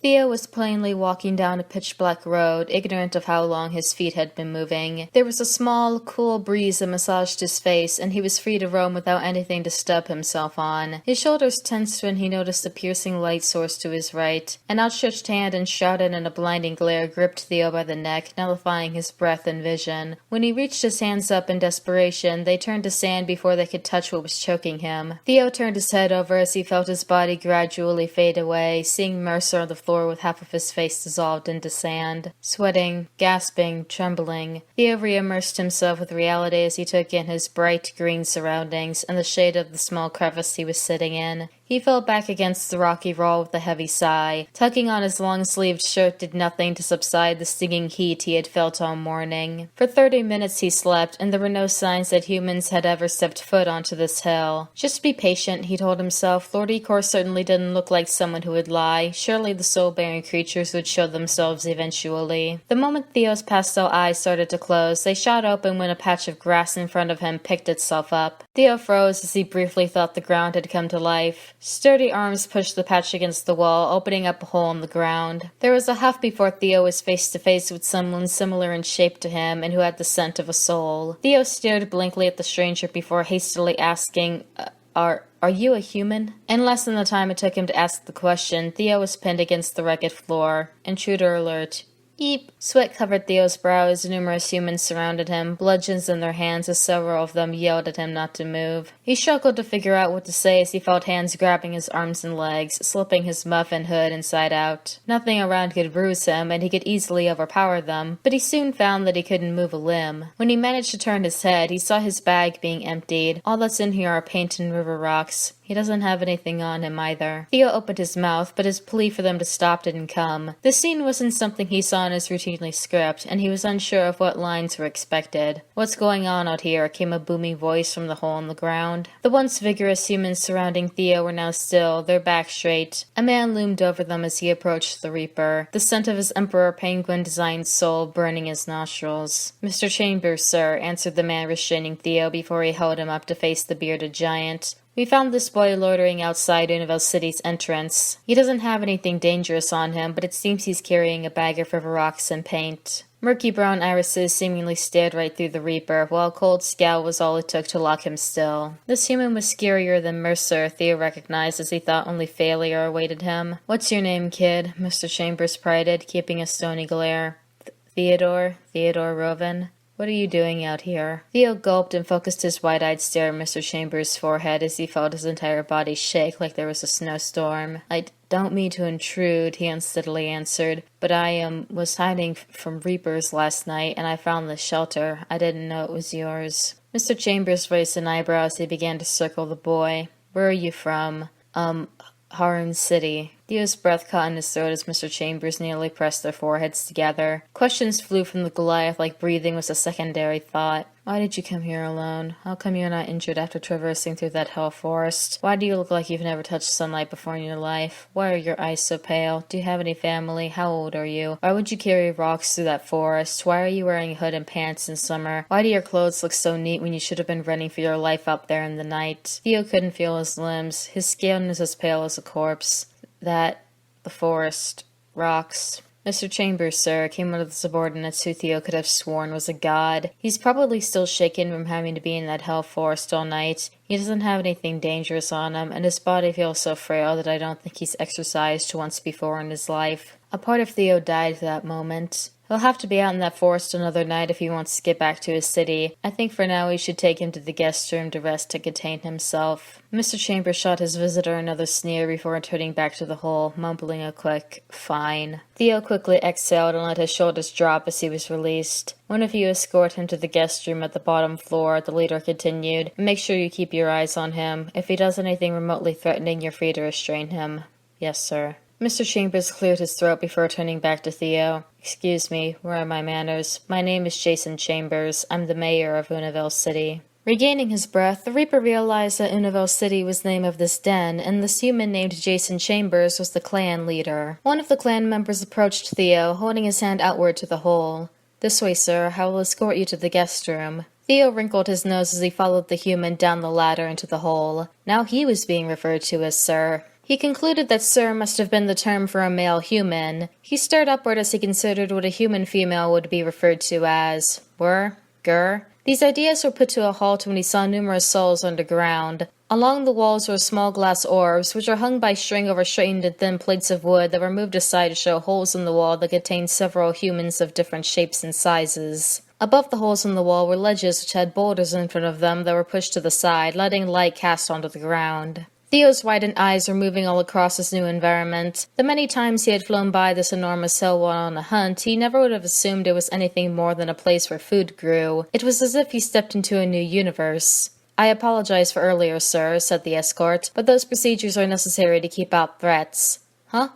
Theo was plainly walking down a pitch-black road, ignorant of how long his feet had been moving. There was a small, cool breeze that massaged his face, and he was free to roam without anything to stub himself on. His shoulders tensed when he noticed a piercing light source to his right. An outstretched hand and shrouded in a blinding glare gripped Theo by the neck, nullifying his breath and vision. When he reached his hands up in desperation, they turned to sand before they could touch what was choking him. Theo turned his head over as he felt his body gradually fade away, seeing Mercer on the floor with half of his face dissolved into sand. Sweating, gasping, trembling, Theo re-immersed himself with reality as he took in his bright green surroundings and the shade of the small crevice he was sitting in. He fell back against the rocky wall with a heavy sigh. Tugging on his long-sleeved shirt did nothing to subside the stinging heat he had felt all morning. For 30 minutes he slept, and there were no signs that humans had ever stepped foot onto this hill. Just be patient, he told himself. Lord Ecor certainly didn't look like someone who would lie. Surely the soul-bearing creatures would show themselves eventually. The moment Theo's pastel eyes started to close, they shot open when a patch of grass in front of him picked itself up. Theo froze as he briefly thought the ground had come to life. Sturdy arms pushed the patch against the wall, opening up a hole in the ground. There was a huff before Theo was face to face with someone similar in shape to him and who had the scent of a soul. Theo stared blankly at the stranger before hastily asking, Are you a human? In less than the time it took him to ask the question, Theo was pinned against the rugged floor. Intruder alert. Eep! Sweat covered Theo's brow as numerous humans surrounded him, bludgeons in their hands as several of them yelled at him not to move. He struggled to figure out what to say as he felt hands grabbing his arms and legs, slipping his muff and hood inside out. Nothing around could bruise him, and he could easily overpower them, but he soon found that he couldn't move a limb. When he managed to turn his head, he saw his bag being emptied. All that's in here are paint and river rocks. He doesn't have anything on him either. Theo opened his mouth, but his plea for them to stop didn't come. The scene wasn't something he saw in his routinely script, and he was unsure of what lines were expected. What's going on out here? Came a booming voice from the hole in the ground. The once vigorous humans surrounding Theo were now still, their backs straight. A man loomed over them as he approached the Reaper, the scent of his Emperor Penguin-designed soul burning his nostrils. Mr. Chambers, sir, answered the man restraining Theo before he held him up to face the bearded giant. We found this boy loitering outside Unavil City's entrance. He doesn't have anything dangerous on him, but it seems he's carrying a bag of river rocks and paint. Murky brown irises seemingly stared right through the Reaper, while a cold scowl was all it took to lock him still. This human was scarier than Mercer, Theo recognized as he thought only failure awaited him. What's your name, kid? Mr. Chambers prided, keeping a stony glare. Theodore Rovan. What are you doing out here? Theo gulped and focused his wide-eyed stare at Mr. Chambers' forehead as he felt his entire body shake like there was a snowstorm. I don't mean to intrude, he unsteadily answered, but I was hiding from Reapers last night, and I found this shelter. I didn't know it was yours. Mr. Chambers raised an eyebrow as he began to circle the boy. Where are you from? Harun City. Theo's breath caught in his throat as Mr. Chambers nearly pressed their foreheads together. Questions flew from the Goliath like breathing was a secondary thought. Why did you come here alone? How come you're not injured after traversing through that hell forest? Why do you look like you've never touched sunlight before in your life? Why are your eyes so pale? Do you have any family? How old are you? Why would you carry rocks through that forest? Why are you wearing a hood and pants in summer? Why do your clothes look so neat when you should have been running for your life out there in the night? Theo couldn't feel his limbs. His skin was as pale as a corpse. The forest, rocks. Mr. Chambers, sir, came one of the subordinates who Theo could have sworn was a god. He's probably still shaken from having to be in that hell forest all night. He doesn't have anything dangerous on him, and his body feels so frail that I don't think he's exercised once before in his life. A part of Theo died at that moment. He'll have to be out in that forest another night if he wants to get back to his city. I think for now we should take him to the guest room to rest and contain himself. Mr. Chambers shot his visitor another sneer before returning back to the hole, mumbling a quick, "Fine." Theo quickly exhaled and let his shoulders drop as he was released. "One of you escort him to the guest room at the bottom floor," the leader continued, "and make sure you keep your eyes on him. If he does anything remotely threatening, you're free to restrain him." "Yes, sir." Mr. Chambers cleared his throat before turning back to Theo. "Excuse me, where are my manners? My name is Jason Chambers. I'm the mayor of Unavil City." Regaining his breath, the Reaper realized that Unavil City was the name of this den, and this human named Jason Chambers was the clan leader. One of the clan members approached Theo, holding his hand outward to the hole. "This way, sir. I will escort you to the guest room." Theo wrinkled his nose as he followed the human down the ladder into the hole. Now he was being referred to as Sir. He concluded that sir must have been the term for a male human. He stared upward as he considered what a human female would be referred to as. Gur. These ideas were put to a halt when he saw numerous souls underground. Along the walls were small glass orbs, which were hung by string over straightened and thin plates of wood that were moved aside to show holes in the wall that contained several humans of different shapes and sizes. Above the holes in the wall were ledges which had boulders in front of them that were pushed to the side, letting light cast onto the ground. Theo's widened eyes were moving all across his new environment. The many times he had flown by this enormous hill while on a hunt, he never would have assumed it was anything more than a place where food grew. It was as if he stepped into a new universe. "I apologize for earlier, sir," said the escort, "but those procedures are necessary to keep out threats." "Huh?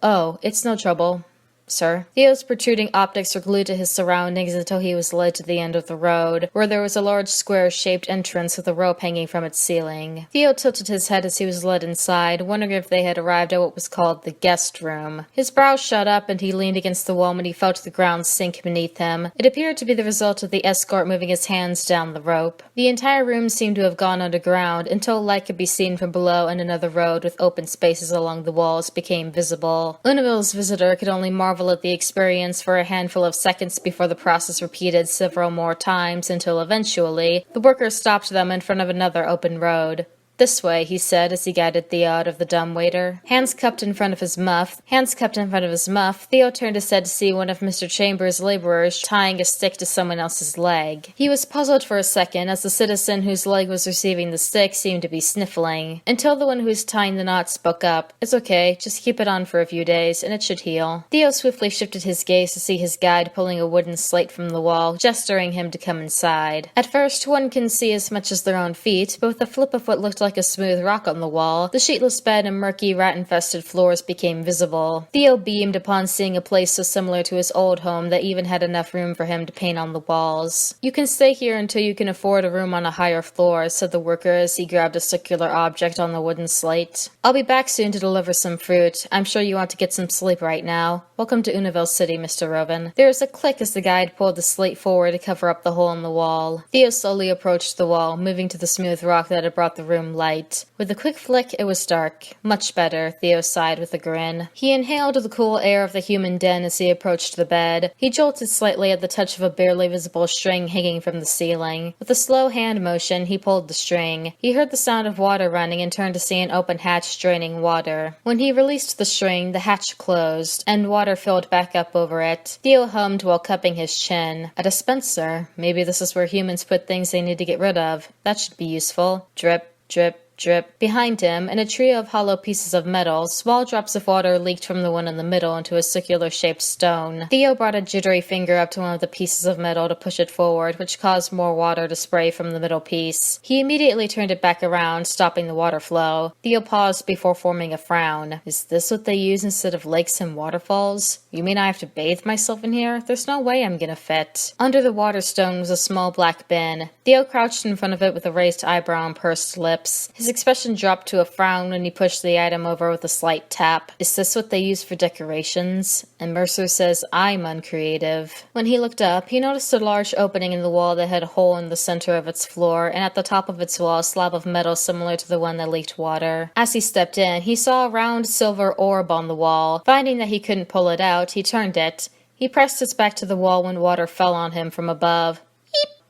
Oh, it's no trouble, sir." Theo's protruding optics were glued to his surroundings until he was led to the end of the road, where there was a large square-shaped entrance with a rope hanging from its ceiling. Theo tilted his head as he was led inside, wondering if they had arrived at what was called the guest room. His brows shut up and he leaned against the wall when he felt the ground sink beneath him. It appeared to be the result of the escort moving his hands down the rope. The entire room seemed to have gone underground until light could be seen from below, and another road with open spaces along the walls became visible. Unavil's visitor could only marvel at the experience for a handful of seconds before the process repeated several more times until eventually the workers stopped them in front of another open road. "This way," he said as he guided Theo out of the dumbwaiter. Hands cupped in front of his muff, Theo turned his head to see one of Mr. Chambers' laborers tying a stick to someone else's leg. He was puzzled for a second as the citizen whose leg was receiving the stick seemed to be sniffling, until the one who was tying the knot spoke up. "It's okay, just keep it on for a few days, and it should heal." Theo swiftly shifted his gaze to see his guide pulling a wooden slate from the wall, gesturing him to come inside. At first, one couldn't see as much as their own feet, but with a flip of what looked like a smooth rock on the wall, the sheetless bed and murky, rat-infested floors became visible. Theo beamed upon seeing a place so similar to his old home that even had enough room for him to paint on the walls. "You can stay here until you can afford a room on a higher floor," said the worker as he grabbed a circular object on the wooden slate. "I'll be back soon to deliver some fruit. I'm sure you want to get some sleep right now. Welcome to Unavil City, Mr. Rogan." There was a click as the guide pulled the slate forward to cover up the hole in the wall. Theo slowly approached the wall, moving to the smooth rock that had brought the room light. With a quick flick, it was dark. Much better, Theo sighed with a grin. He inhaled the cool air of the human den as he approached the bed. He jolted slightly at the touch of a barely visible string hanging from the ceiling. With a slow hand motion, he pulled the string. He heard the sound of water running and turned to see an open hatch draining water. When he released the string, the hatch closed, and water filled back up over it. Theo hummed while cupping his chin. A dispenser. Maybe this is where humans put things they need to get rid of. That should be useful. Drip, drip, drip. Behind him, in a trio of hollow pieces of metal, small drops of water leaked from the one in the middle into a circular-shaped stone. Theo brought a jittery finger up to one of the pieces of metal to push it forward, which caused more water to spray from the middle piece. He immediately turned it back around, stopping the water flow. Theo paused before forming a frown. "Is this what they use instead of lakes and waterfalls? You mean I have to bathe myself in here? There's no way I'm gonna fit." Under the water stone was a small black bin. Theo crouched in front of it with a raised eyebrow and pursed lips. His expression dropped to a frown when he pushed the item over with a slight tap. "Is this what they use for decorations? And Mercer says I'm uncreative." When he looked up, he noticed a large opening in the wall that had a hole in the center of its floor, and at the top of its wall a slab of metal similar to the one that leaked water. As he stepped in, he saw a round silver orb on the wall. Finding that he couldn't pull it out, he turned it. He pressed its back to the wall when water fell on him from above.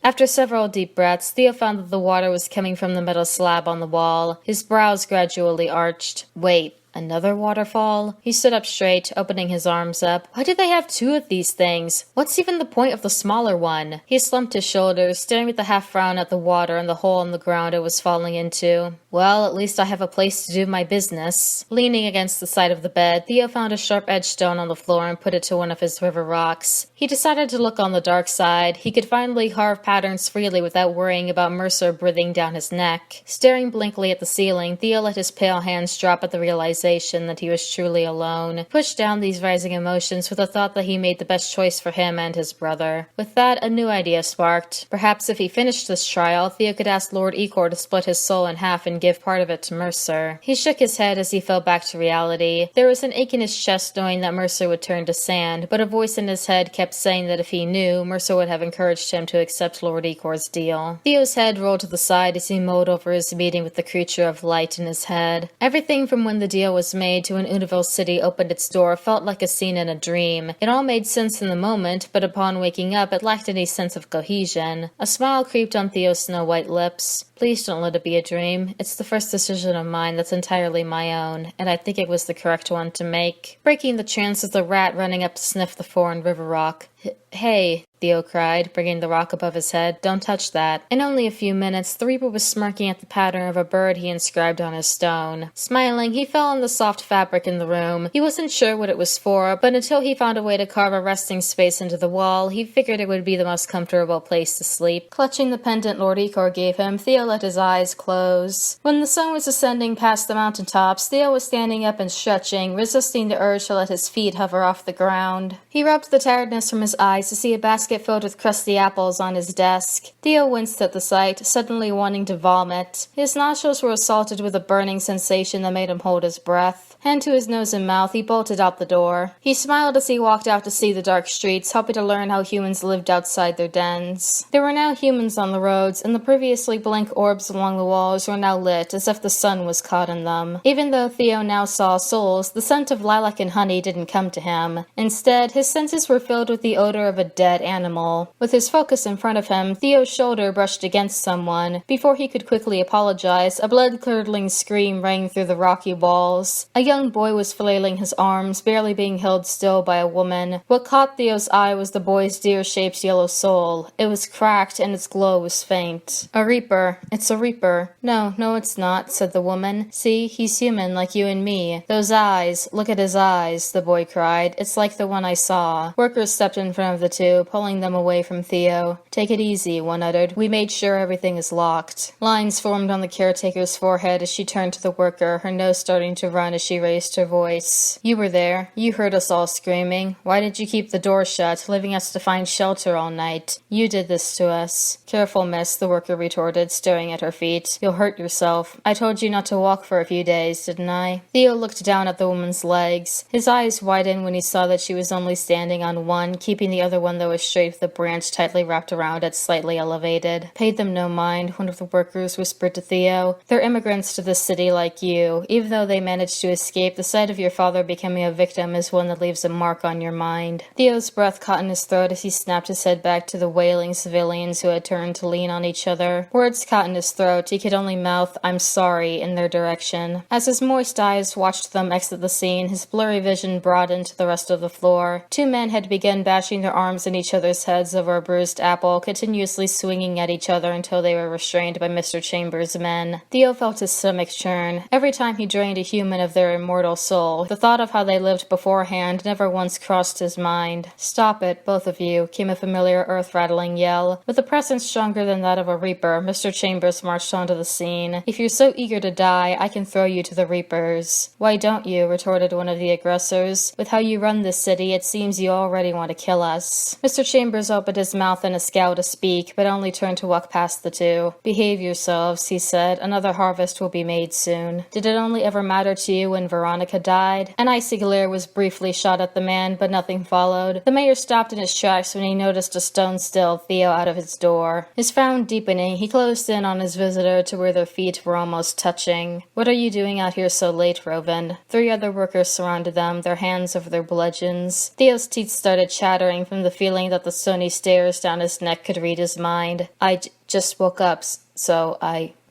After several deep breaths, Theo found that the water was coming from the metal slab on the wall. His brows gradually arched. Wait, another waterfall? He stood up straight, opening his arms up. Why do they have two of these things? What's even the point of the smaller one? He slumped his shoulders, staring with a half-frown at the water and the hole in the ground it was falling into. Well, at least I have a place to do my business. Leaning against the side of the bed, Theo found a sharp-edged stone on the floor and put it to one of his river rocks. He decided to look on the dark side. He could finally carve patterns freely without worrying about Mercer breathing down his neck. Staring blankly at the ceiling, Theo let his pale hands drop at the realization that he was truly alone. Pushed down these rising emotions with the thought that he made the best choice for him and his brother. With that, a new idea sparked. Perhaps if he finished this trial, Theo could ask Lord Ecor to split his soul in half and give part of it to Mercer. He shook his head as he fell back to reality. There was an ache in his chest knowing that Mercer would turn to sand, but a voice in his head kept saying that if he knew, Mercer would have encouraged him to accept Lord Ecor's deal. Theo's head rolled to the side as he mulled over his meeting with the creature of light in his head. Everything from when the deal Theo was made to when Unavil City opened its door felt like a scene in a dream. It all made sense in the moment, but upon waking up it lacked any sense of cohesion. A smile creeped on Theo's snow-white lips. Please don't let it be a dream. It's the first decision of mine that's entirely my own, and I think it was the correct one to make. Breaking the trance was the rat running up to sniff the foreign river rock. Hey, Theo cried, bringing the rock above his head. Don't touch that. In only a few minutes, the Reaper was smirking at the pattern of a bird he inscribed on his stone. Smiling, he fell on the soft fabric in the room. He wasn't sure what it was for, but until he found a way to carve a resting space into the wall, he figured it would be the most comfortable place to sleep. Clutching the pendant Lord Icor gave him, Theo let his eyes close. When the sun was ascending past the mountaintops, Theo was standing up and stretching, resisting the urge to let his feet hover off the ground. He rubbed the tiredness from his eyes to see a basket filled with crusty apples on his desk. Theo winced at the sight, suddenly wanting to vomit. His nostrils were assaulted with a burning sensation that made him hold his breath. Hand to his nose and mouth, he bolted out the door. He smiled as he walked out to see the dark streets, hoping to learn how humans lived outside their dens. There were now humans on the roads, and the previously blank orbs along the walls were now lit, as if the sun was caught in them. Even though Theo now saw souls, the scent of lilac and honey didn't come to him. Instead, his senses were filled with the odor of a dead animal. With his focus in front of him, Theo's shoulder brushed against someone. Before he could quickly apologize, a blood-curdling scream rang through the rocky walls. A young boy was flailing his arms, barely being held still by a woman. What caught Theo's eye was the boy's deer-shaped yellow soul. It was cracked, and its glow was faint. A Reaper. It's a Reaper. No, it's not, said the woman. See, he's human, like you and me. Those eyes. Look at his eyes, the boy cried. It's like the one I saw. Workers stepped in front of the two, pulling them away from Theo. Take it easy, one uttered. We made sure everything is locked. Lines formed on the caretaker's forehead as she turned to the worker, her nose starting to run as she raised her voice. You were there. You heard us all screaming. Why did you keep the door shut, leaving us to find shelter all night? You did this to us. Careful, miss, the worker retorted, staring at her feet. You'll hurt yourself. I told you not to walk for a few days, didn't I? Theo looked down at the woman's legs. His eyes widened when he saw that she was only standing on one, keeping the other one that was straight with the branch tightly wrapped around it, slightly elevated. Paid them no mind, one of the workers whispered to Theo. They're immigrants to this city like you. Even though they managed to escape, the sight of your father becoming a victim is one that leaves a mark on your mind. Theo's breath caught in his throat as he snapped his head back to the wailing civilians who had turned to lean on each other. Words caught in his throat. He could only mouth, I'm sorry, in their direction. As his moist eyes watched them exit the scene, his blurry vision broadened to the rest of the floor. Two men had begun bashing their arms in each other's heads over a bruised apple, continuously swinging at each other until they were restrained by Mr. Chambers' men. Theo felt his stomach churn. Every time he drained a human of their immortal soul, the thought of how they lived beforehand never once crossed his mind. Stop it, both of you, came a familiar earth-rattling yell. With a presence stronger than that of a Reaper, Mr. Chambers marched onto the scene. If you're so eager to die, I can throw you to the Reapers. Why don't you? Retorted one of the aggressors. With how you run this city, it seems you already want to kill us. Mr. Chambers opened his mouth in a scowl to speak, but only turned to walk past the two. Behave yourselves, he said. Another harvest will be made soon. Did it only ever matter to you when Veronica died? An icy glare was briefly shot at the man, but nothing followed. The mayor stopped in his tracks when he noticed a stone-still Theo out of his door. His frown deepening, he closed in on his visitor to where their feet were almost touching. What are you doing out here so late, Rovan? Three other workers surrounded them, their hands over their bludgeons. Theo's teeth started chattering from the feeling that the stony stairs down his neck could read his mind. I just woke up,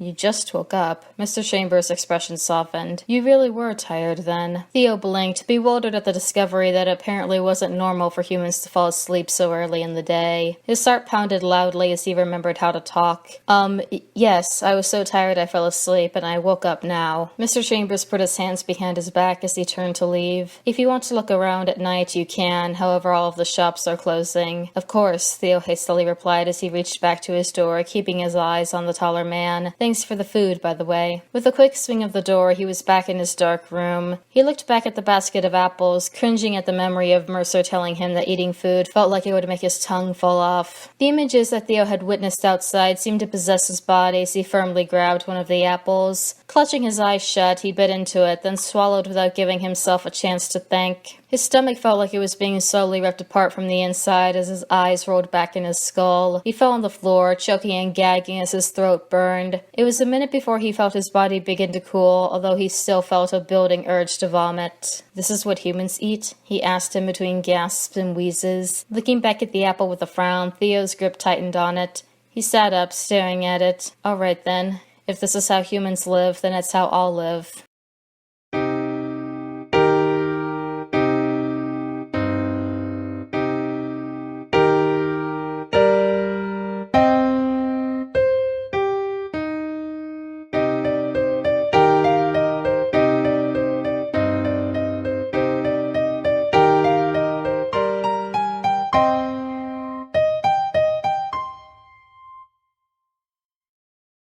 You just woke up. Mr. Chambers' expression softened. You really were tired then. Theo blinked, bewildered at the discovery that it apparently wasn't normal for humans to fall asleep so early in the day. His heart pounded loudly as he remembered how to talk. Yes, I was so tired I fell asleep, and I woke up now. Mr. Chambers put his hands behind his back as he turned to leave. If you want to look around at night, you can, however all of the shops are closing. Of course, Theo hastily replied as he reached back to his door, keeping his eyes on the taller man. Thanks for the food, by the way. With a quick swing of the door, he was back in his dark room. He looked back at the basket of apples, cringing at the memory of Mercer telling him that eating food felt like it would make his tongue fall off. The images that Theo had witnessed outside seemed to possess his body as he firmly grabbed one of the apples. Clutching his eyes shut, he bit into it, then swallowed without giving himself a chance to think. His stomach felt like it was being slowly ripped apart from the inside as his eyes rolled back in his skull. He fell on the floor, choking and gagging as his throat burned. It was a minute before he felt his body begin to cool, although he still felt a building urge to vomit. "This is what humans eat?" he asked him between gasps and wheezes. Looking back at the apple with a frown, Theo's grip tightened on it. He sat up, staring at it. "All right then. If this is how humans live, then it's how I'll live."